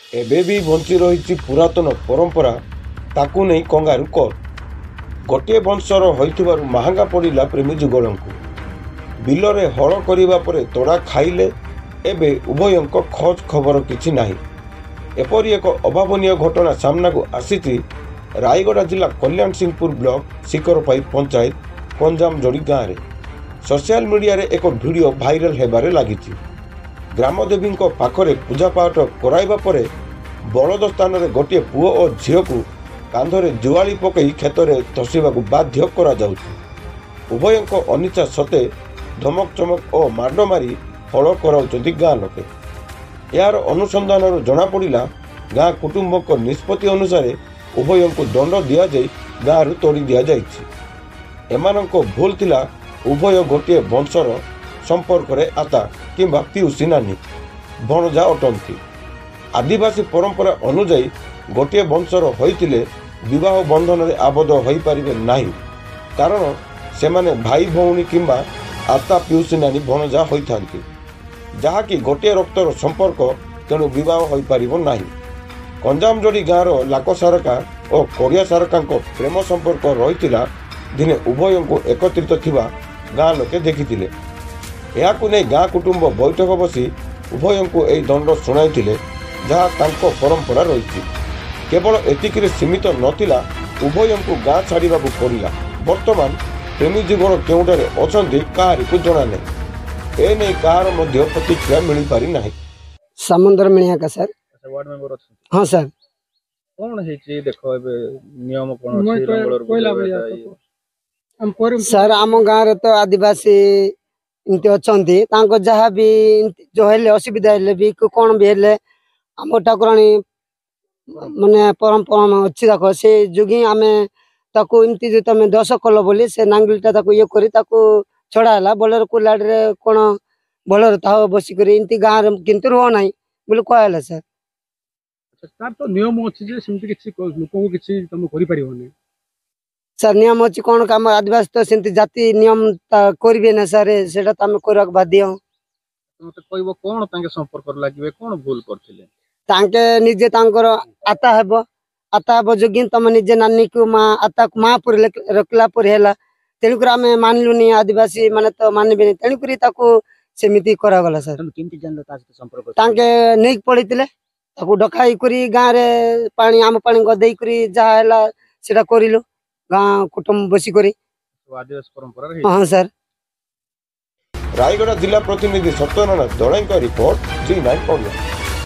ଏବେ ବି ବଞ୍ଚି ରହିଛି ପୁରାତନ ପରମ୍ପରା, ତାକୁ ନେଇ କଙ୍ଗାରୁ କର। ଗୋଟିଏ ବଂଶର ହୋଇଥିବାରୁ ମହଙ୍ଗା ପଡ଼ିଲା ପ୍ରେମୀ ଯୁଗଳଙ୍କୁ। ବିଲରେ ହଳ କରିବା ପରେ ତୋଡ଼ା ଖାଇଲେ, ଏବେ ଉଭୟଙ୍କ ଖୋଜ ଖବର କିଛି ନାହିଁ। ଏପରି ଏକ ଅଭାବନୀୟ ଘଟଣା ସାମ୍ନାକୁ ଆସିଛି ରାୟଗଡ଼ା ଜିଲ୍ଲା କଲ୍ୟାଣ ସିଂହପୁର ବ୍ଲକ ଶିକରପାଇ ପଞ୍ଚାୟତ କଞ୍ଜାମଜୋଡ଼ି ଗାଁରେ। ସୋସିଆଲ ମିଡ଼ିଆରେ ଏକ ଭିଡ଼ିଓ ଭାଇରାଲ ହେବାରେ ଲାଗିଛି। ଗ୍ରାମଦେବୀଙ୍କ ପାଖରେ ପୂଜାପାଠ କରାଇବା ପରେ ବଳଦ ସ୍ଥାନରେ ଗୋଟିଏ ପୁଅ ଓ ଝିଅକୁ କାନ୍ଧରେ ଜୁଆଳି ପକାଇ କ୍ଷେତରେ ତଷିବାକୁ ବାଧ୍ୟ କରାଯାଉଛି। ଉଭୟଙ୍କ ଅନିଚ୍ଛା ସତ୍ତ୍ୱେ ଧମକ ଚମକ ଓ ମାଡ଼ ମାରି ହଳ କରାଉଛନ୍ତି ଗାଁ ଲୋକେ। ଏହାର ଅନୁସନ୍ଧାନରୁ ଜଣାପଡ଼ିଲା, ଗାଁ କୁଟୁମ୍ବଙ୍କ ନିଷ୍ପତ୍ତି ଅନୁସାରେ ଉଭୟଙ୍କୁ ଦଣ୍ଡ ଦିଆଯାଇ ଗାଁରୁ ତଡ଼ି ଦିଆଯାଇଛି। ଏମାନଙ୍କ ଭୁଲ ଥିଲା, ଉଭୟ ଗୋଟିଏ ବଂଶର ସମ୍ପର୍କରେ ଆତା କିମ୍ବା ପିଉସୀ ନାନୀ ଭଣଜା ଅଟନ୍ତି। ଆଦିବାସୀ ପରମ୍ପରା ଅନୁଯାୟୀ ଗୋଟିଏ ବଂଶର ହୋଇଥିଲେ ବିବାହ ବନ୍ଧନରେ ଆବଦ୍ଧ ହୋଇପାରିବେ ନାହିଁ, କାରଣ ସେମାନେ ଭାଇ ଭଉଣୀ କିମ୍ବା ଆତା ପିଉସୀ ନାନୀ ଭଣଜା ହୋଇଥାନ୍ତି, ଯାହାକି ଗୋଟିଏ ରକ୍ତର ସମ୍ପର୍କ, ତେଣୁ ବିବାହ ହୋଇପାରିବ ନାହିଁ। କଞ୍ଜାମଜୋଡ଼ି ଗାଁର ଲାକ ସାରକା ଓ କୋରିଆ ସାରକାଙ୍କ ପ୍ରେମ ସମ୍ପର୍କ ରହିଥିଲା। ଦିନେ ଉଭୟଙ୍କୁ ଏକତ୍ରିତ ଥିବା ଗାଁ ଲୋକେ ଦେଖିଥିଲେ। ଏହାକୁ ନେଇ ଗାଁ କୁଟୁମ୍ବ ବୈଠକ ବସି ଉଭୟଙ୍କୁ ଏହି ଦଣ୍ଡ ଶୁଣାଇଥିଲେ, ଯାହା ତାଙ୍କ ପରମ୍ପରା ରହିଛି। କେବଳ ଏତିକିରେ ସୀମିତ ନଥିଲା, ଉଭୟଙ୍କୁ ଗାଁ ଛାଡ଼ିବାକୁ ପଡ଼ିଲା। ବର୍ତ୍ତମାନ ପ୍ରେମୀ ଯୁଗଳ କେଉଁଠାରେ ଅଛନ୍ତି କାହାରିକୁ ଜଣାନାହିଁ। ଏନେଇ କାହାର ମଧ୍ୟ ପ୍ରତିକ୍ରିୟା ମିଳିପାରି ନାହିଁ। ସମୁଦ୍ର ମିଳିଆକା ସାର୍। वार्ड मेंबर अछि। हाँ सर। कोन है छी देखो एबे नियम कोन अछि रंगलर सर आम गाँव रे तो आदिवासी इनते अछंती, तांको जहाँ भी जो हेले असुविधा हेले भी कोन भी हेले आम ठाकुराणी माने परंपरा अच्छी देखो से जुगी आमे ताको इमती जो तमे दश कल बोली से नांगलटा ताको ये करी ताको छड़ाला बोलर को लाडरे कोन बोलर ताव बसी करी इनती गाँव रे किंतु हो नाही बोले कहला सर। तार तो नियम अछि जे सिमति किछि लोक को किछि तमे करि परिबोनी सर। नियम अछि कोन काम आदिवासी तो सिमति जाति नियम करबे ना सर, सेटा तमे करक बाध्य। मते कहबो कोन तांके संपर्क लागिबे कोन भूल करथिले तांके निजे तांकर आता हेबो जोगिन तमे निजे नानी को मां आता मां पुर रखला पुर हेला, तेणुकर आमे मानलुनी आदिवासी माने तो मानबेनी, तेणुकर ताको सेमिति करा गला सर। तमे किंति जानलो ता संपर्क तांके नेक पड़ितिले ताको डकाई करी गाँ रे पानी आम पानी गदेई करी जहा हेला सेटा करिलो गाँ कुटुंब बसी करी आदिवासी परंपरा रही। हाँ सर। रायगड़ा जिला प्रतिनिधि सत्यनारायण दड़ाईଙ୍କ रिपोर्ट G9 ଓଡ଼ିଆ।